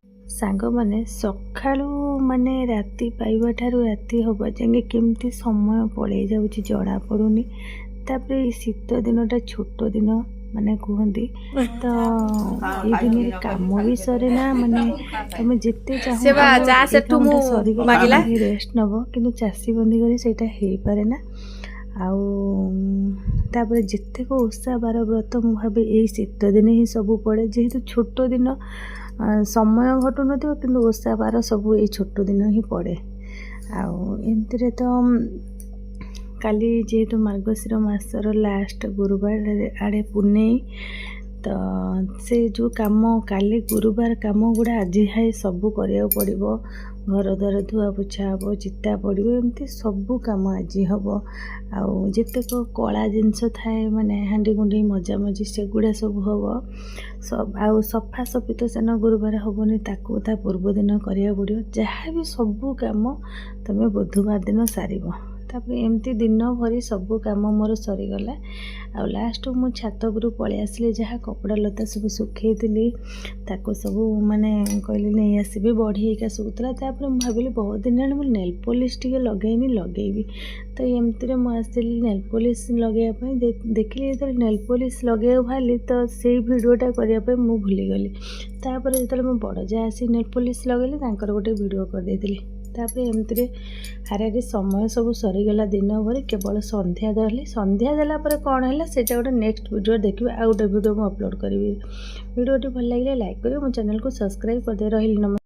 सांग मैंने सकाळू माने राति पाइबा ठारू राति हवा जाए केमती समय पड़े जाऊँ जना पड़ुनी। तापर शीत दिनटा छोट दिन माने कहती तो ये दिन काम भी सरे ना माने तुम जिते चाहे रेस्ट नब कि चाषी बंदी कर पारे ना आउ तापर जितेक ओषा बार व्रत मु भावे यही शीत दिन ही सब पड़े जेहेतु छोट दिन समय घटु न कि ओषा बार सब ये छोट दिन ही पड़े आमती तो काली जेहेतु मार्गशीर मासर लास्ट गुरुवार आड़े पुनेई तो से जो काम काली गुरुवार कम गुड़ा आज हाई सब करा पड़ो घर द्वार धुआ पोछा हम चिता पड़ो एमती सब कम आज हम आतेक कला जिनस थाए माने हांडी गुंडी मजा मजी से गुड़ा सब हम सब आ सफा सफी तो सेन गुरुवार हेनी ताकू ता पूर्व दिन करा पड़ो जहाँ भी सब कम तुम बुधवार दिन सार तापर एमती दिन भरी सब कम मोर सरीगला आ लास्ट मु छात उपरू पलि आसली जहाँ कपड़ा लता सब सुखे ताको सब माने कहली नहीं आसबि बढ़ी सुखुला तापर मुझे भाविली बहुत दिन मुझे नेल पॉलिश टी लगेनी लगेबी तो एमती मुझे नेल पॉलिश लगेवाई देखिली जो नेल पॉलिश लगे भाली तो से भिडटा करने मुझे भूलीगली तापर जो बड़ जा आसी नेल पॉलिश लगेली गोटे भिड करदे तापर एमती हारे समय सब सरीगला दिन भर केवल संध्या देली संध्या देला कौन है से गोटे नेक्स्ट वीडियो देखिए आ गोटे वीडियो मुझे अपलोड करी वीडियोटी भल लगे लाइक करिए मो चैनल को सब्सक्राइब करदे रही।